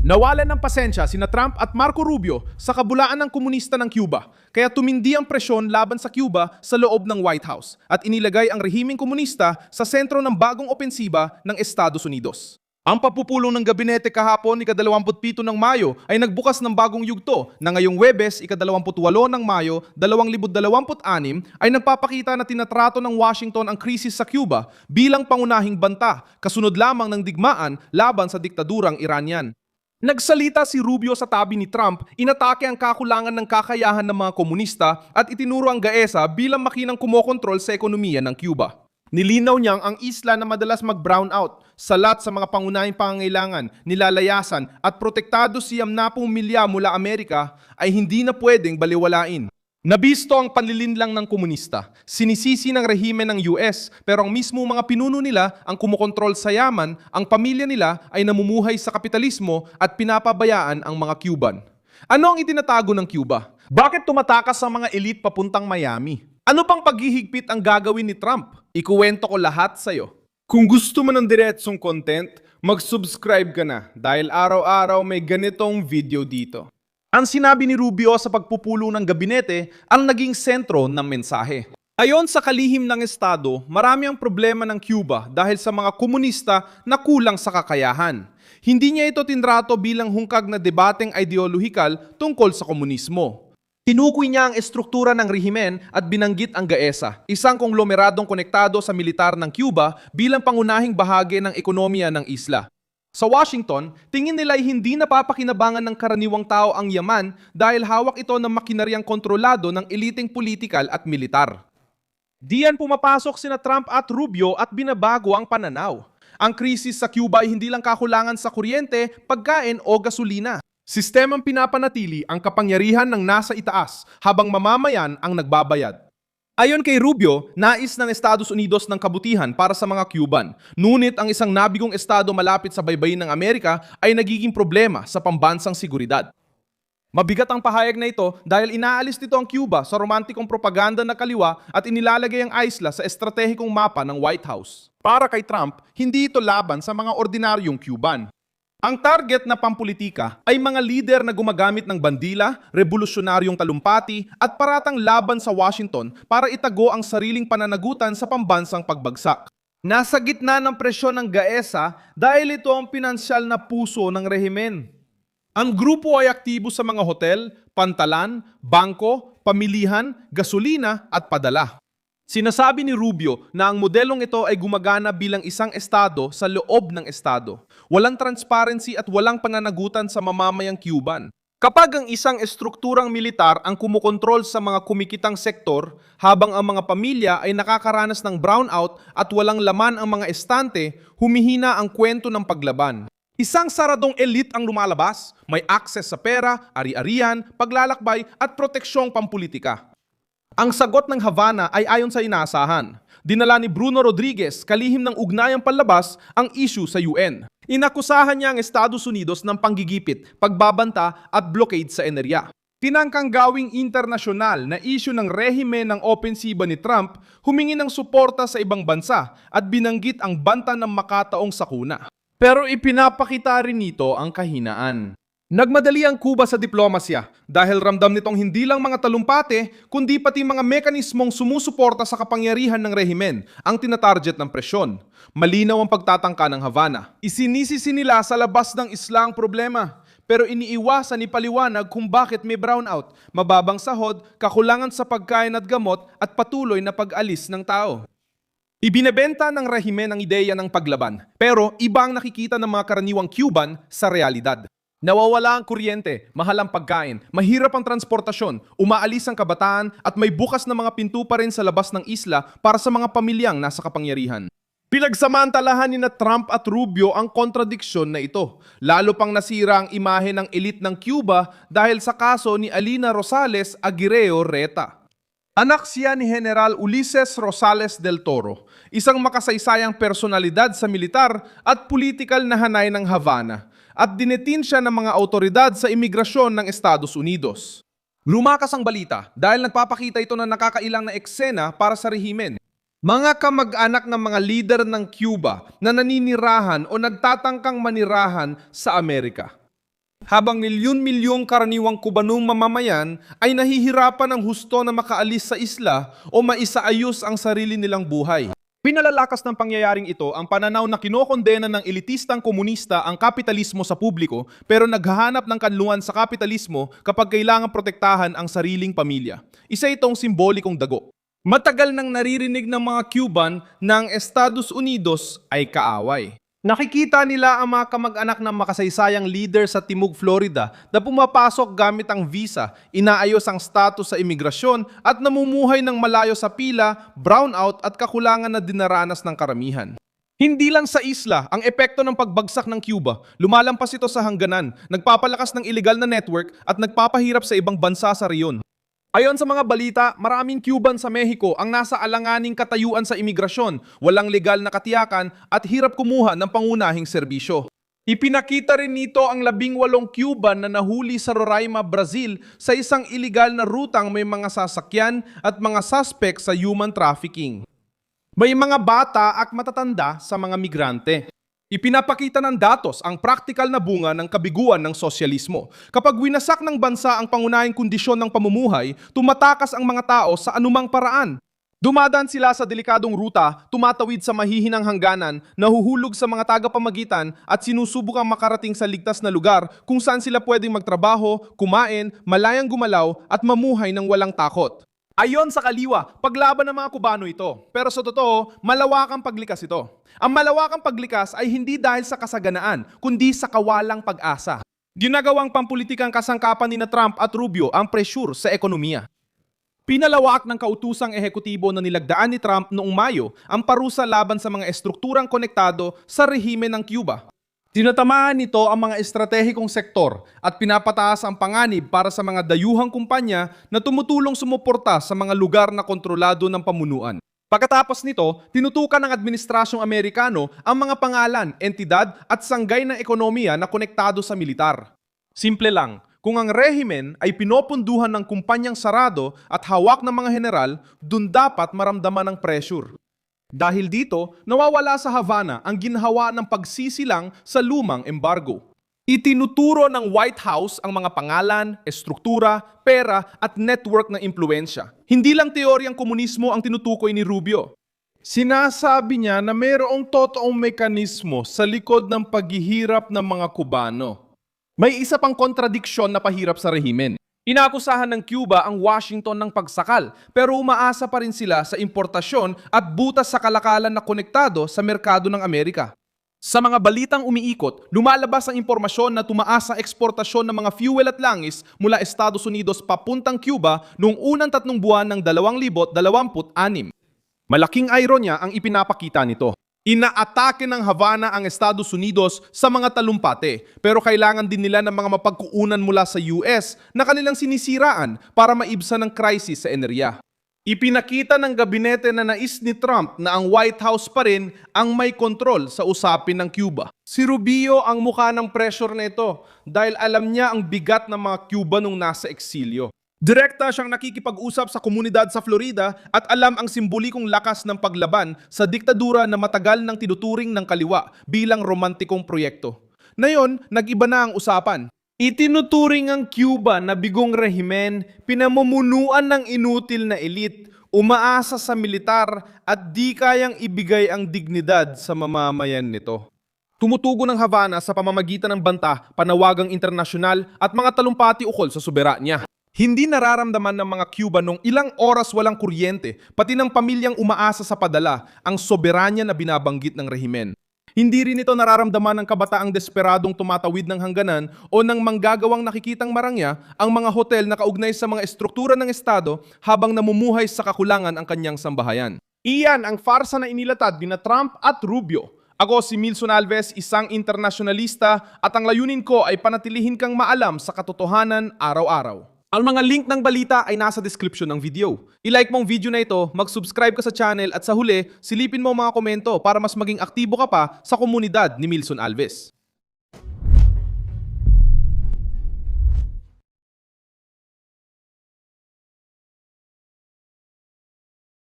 Nawalan ng pasensya sina Trump at Marco Rubio sa kabulaan ng komunista ng Cuba, kaya tumindi ang presyon laban sa Cuba sa loob ng White House at inilagay ang rehimeng komunista sa sentro ng bagong opensiba ng Estados Unidos. Ang papupulong ng gabinete kahapon ika-27 ng Mayo ay nagbukas ng bagong yugto na ngayong Huwebes ika-28 ng Mayo 2026 ay nagpapakita na tinatrato ng Washington ang krisis sa Cuba bilang pangunahing banta kasunod lamang ng digmaan laban sa diktadurang Iranian. Nagsalita si Rubio sa tabi ni Trump, inatake ang kakulangan ng kakayahan ng mga komunista at itinuro ang GAESA bilang makinang kumokontrol sa ekonomiya ng Cuba. Nilinaw niyang ang isla na madalas mag-brownout, salat sa mga pangunahing pangangailangan, nilalayasan at protektado 70 milya mula Amerika ay hindi na pwedeng baliwalain. Nabisto ang panlilinlang ng komunista, sinisisi ng rehimen ng US pero ang mismo mga pinuno nila ang kumokontrol sa yaman, ang pamilya nila ay namumuhay sa kapitalismo at pinapabayaan ang mga Cuban. Ano ang itinatago ng Cuba? Bakit tumatakas ang mga elite papuntang Miami? Ano pang paghihigpit ang gagawin ni Trump? Ikuwento ko lahat sa'yo. Kung gusto mo ng diretsong content, mag-subscribe ka na dahil araw-araw may ganitong video dito. Ang sinabi ni Rubio sa pagpupulong ng gabinete ang naging sentro ng mensahe. Ayon sa kalihim ng Estado, marami ang problema ng Cuba dahil sa mga komunista na kulang sa kakayahan. Hindi niya ito tinrato bilang hungkag na debateng ideolohikal tungkol sa komunismo. Tinukoy niya ang estruktura ng rehimen at binanggit ang GAESA, isang konglomeradong konektado sa militar ng Cuba bilang pangunahing bahagi ng ekonomiya ng isla. Sa Washington, tingin nila ay hindi napapakinabangan ng karaniwang tao ang yaman dahil hawak ito ng makinaryang kontrolado ng eliteng politikal at militar. Diyan pumapasok sina Trump at Rubio at binabago ang pananaw. Ang krisis sa Cuba ay hindi lang kakulangan sa kuryente, pagkain o gasolina. Sistemang pinapanatili ang kapangyarihan ng nasa itaas habang mamamayan ang nagbabayad. Ayon kay Rubio, nais ng Estados Unidos ng kabutihan para sa mga Cuban. Ngunit ang isang nabigong estado malapit sa baybayin ng Amerika ay nagiging problema sa pambansang seguridad. Mabigat ang pahayag na ito dahil inaalis nito ang Cuba sa romantikong propaganda na kaliwa at inilalagay ang isla sa estratehikong mapa ng White House. Para kay Trump, hindi ito laban sa mga ordinaryong Cuban. Ang target na pampulitika ay mga lider na gumagamit ng bandila, revolusyonaryong talumpati at paratang laban sa Washington para itago ang sariling pananagutan sa pambansang pagbagsak. Nasa gitna ng presyon ng GAESA dahil ito ang pinansyal na puso ng rehimen. Ang grupo ay aktibo sa mga hotel, pantalan, bangko, pamilihan, gasolina at padala. Sinasabi ni Rubio na ang modelong ito ay gumagana bilang isang estado sa loob ng estado. Walang transparency at walang pananagutan sa mamamayang Cuban. Kapag ang isang estrukturang militar ang kumukontrol sa mga kumikitang sektor, habang ang mga pamilya ay nakakaranas ng brownout at walang laman ang mga estante, humihina ang kwento ng paglaban. Isang saradong elite ang lumalabas, may access sa pera, ari-arian, paglalakbay at proteksyong pampulitika. Ang sagot ng Havana ay ayon sa inaasahan. Dinala ni Bruno Rodriguez, kalihim ng ugnayang panlabas, ang issue sa UN. Inakusahan niya ang Estados Unidos ng panggigipit, pagbabanta at blockade sa enerya. Tinangkang gawing internasyonal na issue ng rehimen ng opensiba ni Trump, humingi ng suporta sa ibang bansa at binanggit ang banta ng makataong sakuna. Pero ipinapakita rin nito ang kahinaan. Nagmadali ang Cuba sa diplomasya dahil ramdam nitong hindi lang mga talumpate kundi pati mga mekanismong sumusuporta sa kapangyarihan ng rehimen ang tinatarget ng presyon. Malinaw ang pagtatangka ng Havana. Isinisisi nila sa labas ng isla ang problema pero iniiwasan ipaliwanag kung bakit may brownout, mababang sahod, kakulangan sa pagkain at gamot at patuloy na pag-alis ng tao. Ibinebenta ng rehimen ang ideya ng paglaban pero iba ang nakikita ng mga karaniwang Cuban sa realidad. Nawawala ang kuryente, mahal ang pagkain, mahirap ang transportasyon, umaalis ang kabataan at may bukas na mga pinto pa rin sa labas ng isla para sa mga pamilyang nasa kapangyarihan. Pinagsamantalahan ni Trump at Rubio ang kontradiksyon na ito. Lalo pang nasira ang imahe ng elite ng Cuba dahil sa kaso ni Alina Rosales Aguirreo Reta. Anak siya ni General Ulises Rosales del Toro, isang makasaysayang personalidad sa militar at politikal na hanay ng Havana. At dinetin siya ng mga autoridad sa imigrasyon ng Estados Unidos. Lumakas ang balita dahil nagpapakita ito ng nakakailang na eksena para sa rehimen. Mga kamag-anak ng mga lider ng Cuba na naninirahan o nagtatangkang manirahan sa Amerika. Habang milyon-milyong karaniwang Kubanong mamamayan ay nahihirapan ng husto na makaalis sa isla o maisaayos ang sarili nilang buhay. Pinalalakas ng pangyayaring ito ang pananaw na kinokondena ng elitistang komunista ang kapitalismo sa publiko pero naghahanap ng kanluan sa kapitalismo kapag kailangan protektahan ang sariling pamilya. Isa itong simbolikong dago. Matagal nang naririnig ng mga Cuban na ang Estados Unidos ay kaaway. Nakikita nila ang mga kamag-anak ng makasaysayang leader sa Timog, Florida na pumapasok gamit ang visa, inaayos ang status sa imigrasyon at namumuhay ng malayo sa pila, brownout at kakulangan na dinaranas ng karamihan. Hindi lang sa isla ang epekto ng pagbagsak ng Cuba, lumalampas ito sa hangganan, nagpapalakas ng illegal na network at nagpapahirap sa ibang bansa sa riyon. Ayon sa mga balita, maraming Cuban sa Mexico ang nasa alanganing katayuan sa imigrasyon, walang legal na katiyakan at hirap kumuha ng pangunahing serbisyo. Ipinakita rin nito ang 18 Cuban na nahuli sa Roraima, Brazil sa isang illegal na rutang may mga sasakyan at mga suspect sa human trafficking. May mga bata at matatanda sa mga migrante. Ipinapakita ng datos ang praktikal na bunga ng kabiguan ng sosyalismo. Kapag winasak ng bansa ang pangunahing kondisyon ng pamumuhay, tumatakas ang mga tao sa anumang paraan. Dumadaan sila sa delikadong ruta, tumatawid sa mahihinang hangganan, nahuhulog sa mga tagapamagitan at sinusubukang makarating sa ligtas na lugar kung saan sila pwedeng magtrabaho, kumain, malayang gumalaw at mamuhay ng walang takot. Ayon sa kaliwa, paglaban ng mga Kubano ito. Pero sa totoo, malawakang paglikas ito. Ang malawakang paglikas ay hindi dahil sa kasaganaan, kundi sa kawalang pag-asa. Ginagawang pampulitikang kasangkapan ni Trump at Rubio ang pressure sa ekonomiya. Pinalawak ng kautosang ehekutibo na nilagdaan ni Trump noong Mayo ang parusa laban sa mga estrukturang konektado sa rehime ng Cuba. Tinatamaan nito ang mga estratehikong sektor at pinapataas ang panganib para sa mga dayuhang kumpanya na tumutulong sumuporta sa mga lugar na kontrolado ng pamunuan. Pagkatapos nito, tinutukan ng Administrasyong Amerikano ang mga pangalan, entidad at sanggay ng ekonomiya na konektado sa militar. Simple lang, kung ang rehimen ay pinopunduhan ng kumpanyang sarado at hawak ng mga general, dun dapat maramdaman ng pressure. Dahil dito, nawawala sa Havana ang ginhawa ng pagsisilang sa lumang embargo. Itinuturo ng White House ang mga pangalan, estruktura, pera at network ng impluensya. Hindi lang teoryang komunismo ang tinutukoy ni Rubio. Sinasabi niya na mayroong totoong mekanismo sa likod ng paghihirap ng mga Kubano. May isa pang kontradiksyon na pahirap sa rehimen. Inakusahan ng Cuba ang Washington ng pagsakal pero umaasa pa rin sila sa importasyon at butas sa kalakalan na konektado sa merkado ng Amerika. Sa mga balitang umiikot, lumalabas ang impormasyon na tumaas ang eksportasyon ng mga fuel at langis mula Estados Unidos papuntang Cuba noong unang 3 buwan ng 2026. Malaking ironya ang ipinapakita nito. Inaatake ng Havana ang Estados Unidos sa mga talumpate pero kailangan din nila ng mga mapagkuunan mula sa US na kanilang sinisiraan para maibsan ang krisis sa enerhiya. Ipinakita ng gabinete na nais ni Trump na ang White House pa rin ang may kontrol sa usapin ng Cuba. Si Rubio ang mukha ng pressure nito dahil alam niya ang bigat ng mga Cubanong nasa eksilyo. Direkta siyang nakikipag-usap sa komunidad sa Florida at alam ang simbolikong lakas ng paglaban sa diktadura na matagal nang tinuturing ng kaliwa bilang romantikong proyekto. Ngayon, nag-iba na ang usapan. Itinuturing ang Cuba na bigong rehimen, pinamumunuan ng inutil na elite, umaasa sa militar at di kayang ibigay ang dignidad sa mamamayan nito. Tumutugo ng Havana sa pamamagitan ng banta, panawagang internasyonal at mga talumpati ukol sa soberanya. Hindi nararamdaman ng mga Cubanong ilang oras walang kuryente, pati ng pamilyang umaasa sa padala, ang soberanya na binabanggit ng rehimen. Hindi rin ito nararamdaman ng kabataang desperadong tumatawid ng hangganan o ng manggagawang nakikitang marangya ang mga hotel na kaugnay sa mga estruktura ng Estado habang namumuhay sa kakulangan ang kanyang sambahayan. Iyan ang farsa na inilatad ni Trump at Rubio. Ako si Milson Alves, isang internasyonalista at ang layunin ko ay panatilihin kang maalam sa katotohanan araw-araw. Ang mga link ng balita ay nasa description ng video. I-like mo ang video na ito, mag-subscribe ka sa channel at sa huli, silipin mo ang mga komento para mas maging aktibo ka pa sa komunidad ni Milson Alves.